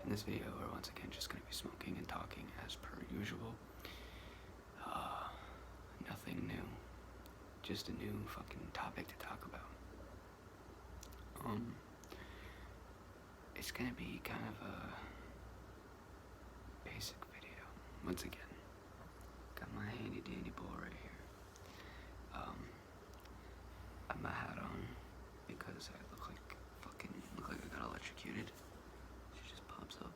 In this video, we're once again just going to be smoking and talking as per usual. Nothing new. Just a new fucking topic to talk about. It's going to be kind of a basic video. Once again, got my handy dandy bowl right here. I have my hat on because I look like I got electrocuted. She just pops up.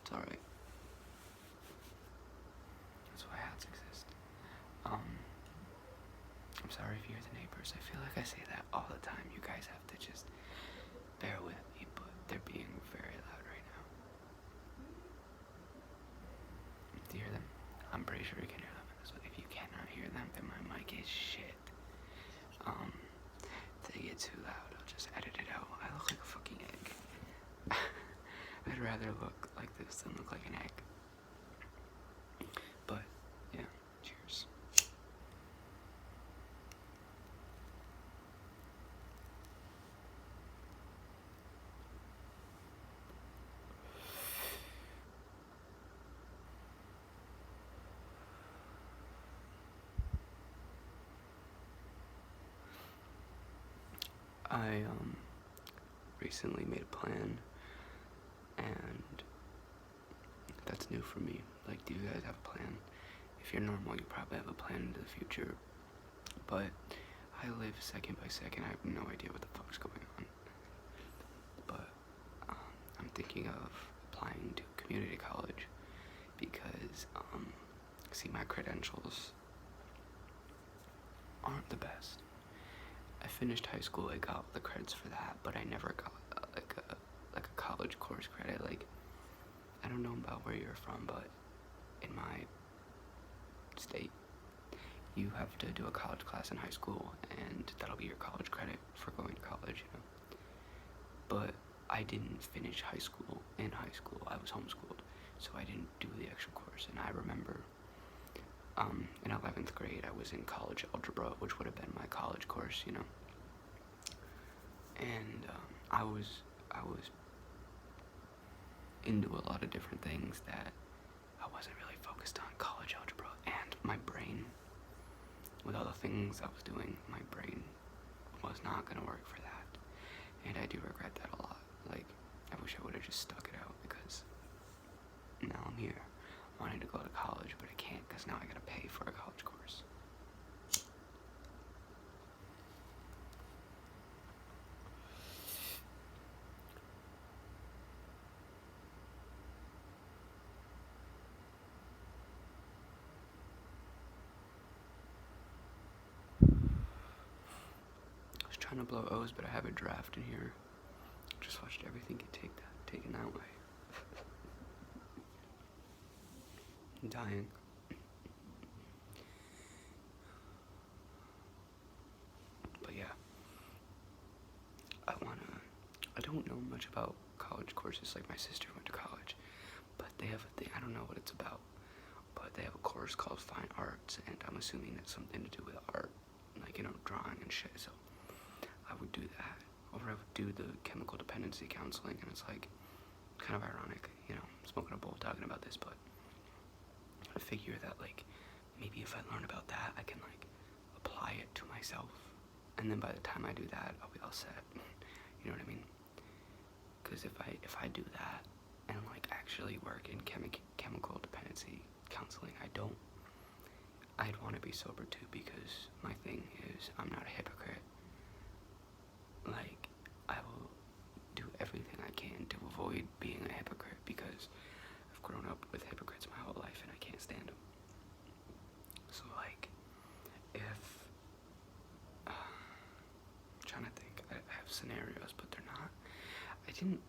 It's alright. That's why hats exist. I'm sorry if you hear the neighbors. I feel like I say that all the time. You guys have to just bear with me, but they're being very loud right now. Do you hear them? I'm pretty sure you can hear them in this one. If you cannot hear them, then my mic is shit. If they get too loud, I'll just edit it out. I look like a fucking egg. I'd rather look like this than look like an egg. But, yeah, cheers. I recently made a plan, and that's new for me. Like, do you guys have a plan? If you're normal, you probably have a plan into the future, but I live second by second. I have no idea what the fuck's going on, but I'm thinking of applying to community college because see, my credentials aren't the best. I finished high school, I got the credits for that, but I never got like a college course credit. Like, I don't know about where you're from, but in my state, you have to do a college class in high school, and that'll be your college credit for going to college, you know. But I didn't finish high school in high school. I was homeschooled, so I didn't do the extra course. And I remember in 11th grade, I was in college algebra, which would have been my college course, you know. And I was into a lot of different things that I wasn't really focused on. College algebra, and my brain, with all the things I was doing, my brain was not gonna work for that. And I do regret that a lot. Like, I wish I would have just stuck it out, because now I'm here wanting to go to college, but I can't because now I gotta pay for a college course. I was trying to blow O's, but I have a draft in here. Just watched everything get taken that way. I'm dying. But yeah, I don't know much about college courses. Like, my sister went to college, but they have a thing, I don't know what it's about, but they have a course called Fine Arts, and I'm assuming that's something to do with art, like, you know, drawing and shit. So I would do that, or I would do the chemical dependency counseling, and it's like kind of ironic, you know, smoking a bowl talking about this, but I figure that, like, maybe if I learn about that, I can, like, apply it to myself, and then by the time I do that, I'll be all set. You know what I mean? Because if I do that and, like, actually work in chemical dependency counseling, I'd want to be sober too, because my thing is, I'm not a hypocrite. Like, I will do everything I can to avoid being a hypocrite, because I've grown up with hypocrites my whole life and I can't stand them. So, like, if I'm trying to think, I have scenarios, but they're not. I didn't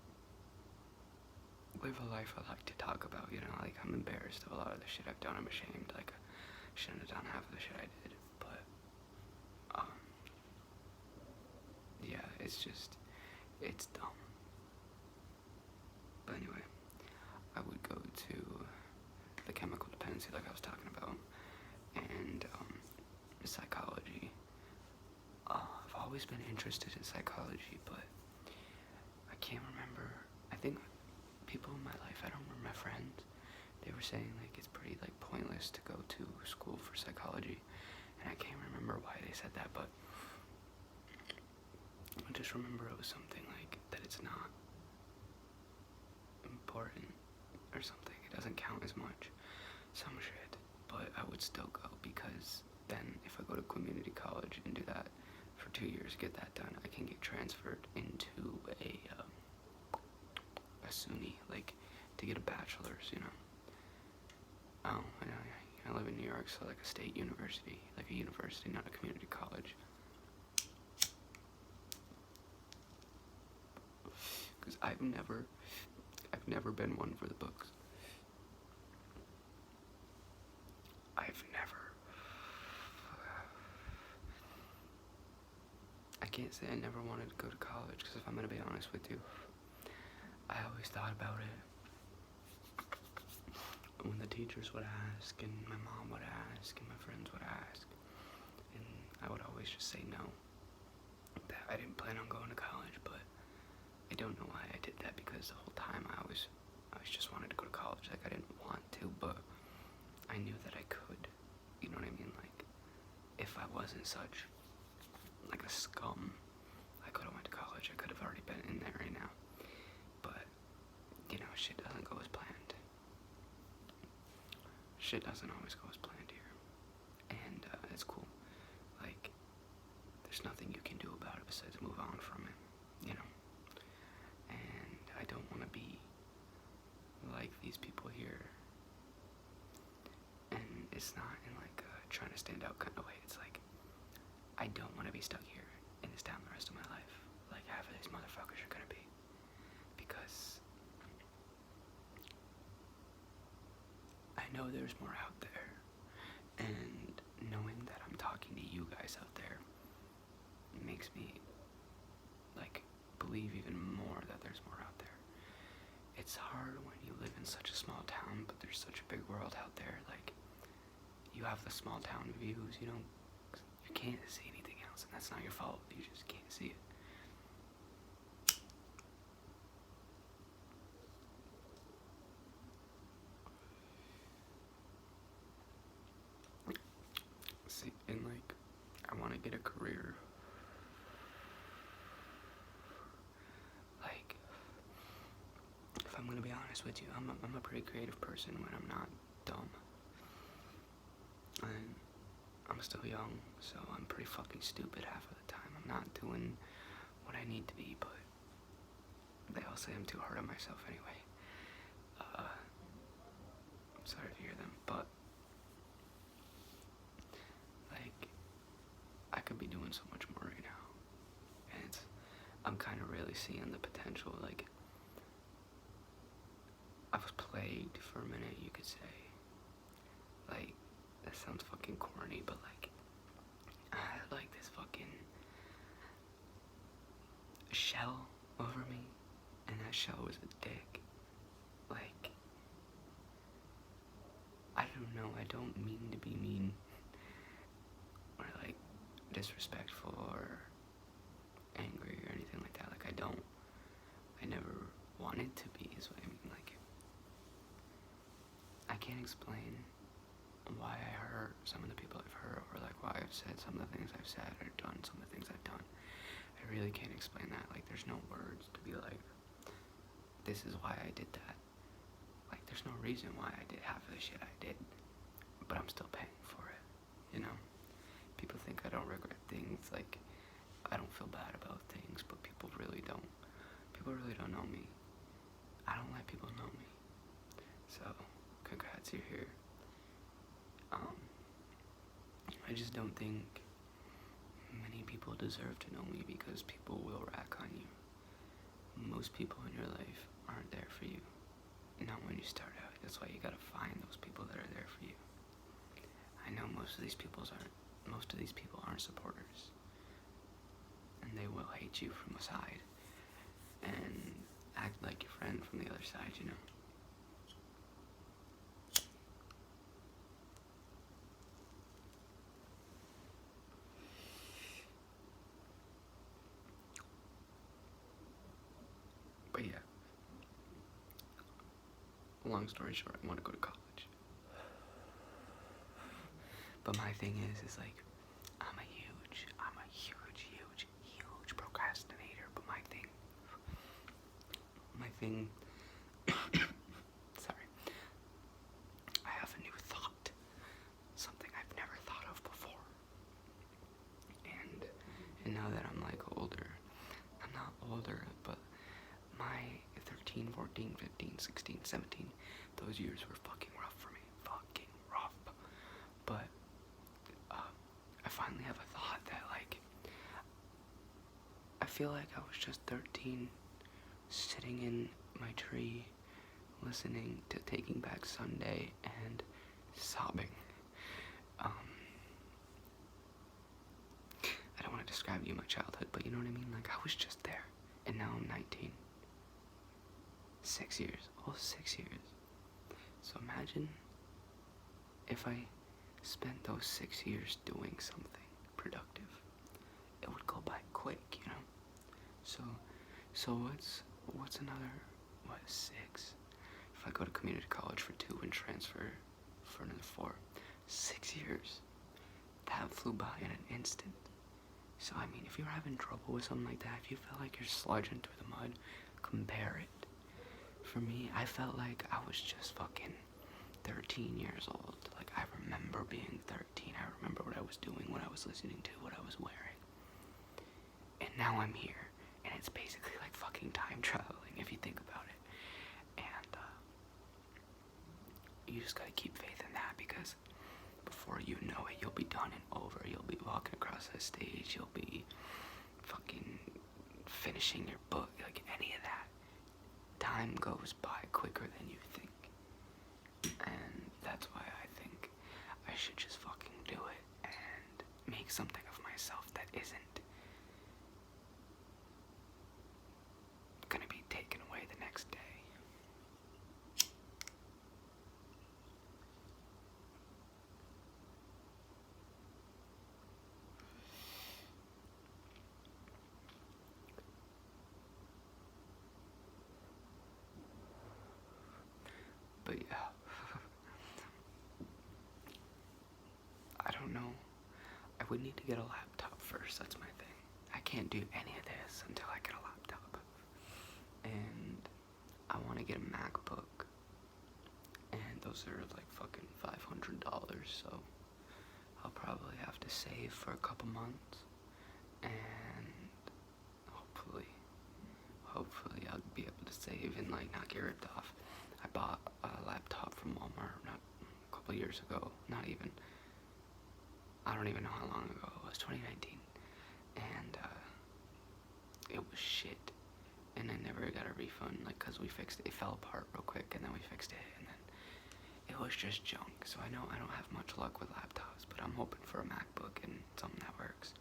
live a life I like to talk about, you know. Like, I'm embarrassed of a lot of the shit I've done. I'm ashamed. Like, I shouldn't have done half of the shit I did, but yeah, it's dumb. But anyway, I would go to the chemical dependency, like I was talking about, and psychology. I've always been interested in psychology, but I can't remember. I think people friends, they were saying like it's pretty like pointless to go to school for psychology, and I can't remember why they said that, but I just remember it was something like that it's not important or something. It doesn't count as much, some shit, but I would still go because then if I go to community college and do that for 2 years, get that done, I can get transferred into a SUNY, like to get a bachelor's, you know. Oh, I know, I live in New York, so like a state university, like a university, not a community college. Because I've never been one for the books. I can't say I never wanted to go to college, because if I'm gonna be honest with you, I always thought about it. When the teachers would ask, and my mom would ask, and my friends would ask, and I would always just say no. That I didn't plan on going to college, but I don't know why I did that, because the whole time I always just wanted to go to college. Like, I didn't want to, but I knew that I could. You know what I mean? Like, if I wasn't such like a scum, I could have went to college. I could have already been in there right now. But, you know, shit doesn't go as planned. Shit doesn't always go as planned here. And it's cool. Like, there's nothing you can do about it besides move on from it, you know? And I don't want to be like these people here. And it's not in like a trying to stand out kind of way. It's like, I don't want to be stuck here in this town the rest of my life, like half of these motherfuckers are gonna be, because I know there's more out there, and knowing that I'm talking to you guys out there makes me like believe even more that there's more out there. It's hard when you live in such a small town, but there's such a big world out there. Like, you have the small town views, you can't see anything else, and that's not your fault. You just can't see it. See, and like, I want to get a career. Like, if I'm gonna be honest with you, I'm a pretty creative person when I'm not dumb. And I'm still young, so I'm pretty fucking stupid half of the time. I'm not doing what I need to be, but they all say I'm too hard on myself anyway. I'm sorry to hear them, but like, I could be doing so much more right now. And I'm kind of really seeing the potential. Like, I was plagued for a minute, you could say. Like, that sounds fucking corny, but like, I had like this fucking shell over me, and that shell was a dick. Like, I don't know, I don't mean to be mean, or like, disrespectful, or angry, or anything like that. Like, I never wanted to be, is what I mean. Like, I can't explain why I hurt some of the people I've hurt, or like why I've said some of the things I've said, or done some of the things I've done. I really can't explain that. Like, there's no words to be like, this is why I did that. Like, there's no reason why I did half of the shit I did, but I'm still paying for it, you know? People think I don't regret things, like, I don't feel bad about things, but people really don't. People really don't know me. I don't let people know me. So, congrats, you're here. I just don't think many people deserve to know me, because people will rack on you. Most people in your life aren't there for you. Not when you start out. That's why you gotta find those people that are there for you. I know most of these people aren't supporters. And they will hate you from the side and act like your friend from the other side, you know? But yeah, long story short, I want to go to college. But my thing is like, I'm a huge procrastinator. But my thing, sorry, I have a new thought, something I've never thought of before. And now that I'm like older, I'm not older, but my 13, 14, 15, 16, 17, those years were fucking rough for me. Fucking rough. But I finally have a thought that, like, I feel like I was just 13, sitting in my tree, listening to Taking Back Sunday and sobbing. I don't want to describe to you my childhood, but you know what I mean? Like, I was just there, and now I'm 19. 6 years. Oh, 6 years. So imagine if I spent those 6 years doing something productive. It would go by quick, you know? So what's another, 6? If I go to community college for 2 and transfer for another 4, 6 years. That flew by in an instant. So, I mean, if you're having trouble with something like that, if you feel like you're sludging through the mud, compare it. For me, I felt like I was just fucking 13 years old. Like, I remember being 13. I remember what I was doing, what I was listening to, what I was wearing. And now I'm here, and it's basically like fucking time traveling if you think about it. And you just gotta keep faith in that, because before you know it, you'll be done and over. You'll be walking across the stage. You'll be fucking finishing your book. Like, any of that. Time goes by quicker than you think. And that's why I think I should just fucking do it and make something of myself that isn't gonna be taken away the next day. But yeah, I don't know. I would need to get a laptop first, that's my thing. I can't do any of this until I get a laptop. And I want to get a MacBook. And those are like fucking $500, so I'll probably have to save for a couple months. And hopefully I'll be able to save and like not get ripped off. I bought a laptop from Walmart not a couple years ago, I don't even know how long ago it was, 2019, and it was shit, and I never got a refund, like, cause we fixed it. It fell apart real quick, and then we fixed it, and then it was just junk. So I know I don't have much luck with laptops, but I'm hoping for a MacBook and something that works,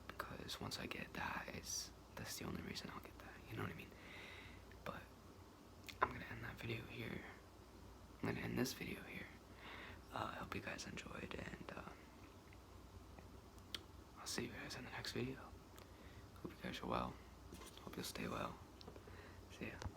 because once I get that, that's the only reason I'll get that, you know what I mean? But I'm gonna end that video here. I'm gonna end this video here. I hope you guys enjoyed, and I'll see you guys in the next video. Hope you guys are well. Hope you'll stay well. See ya.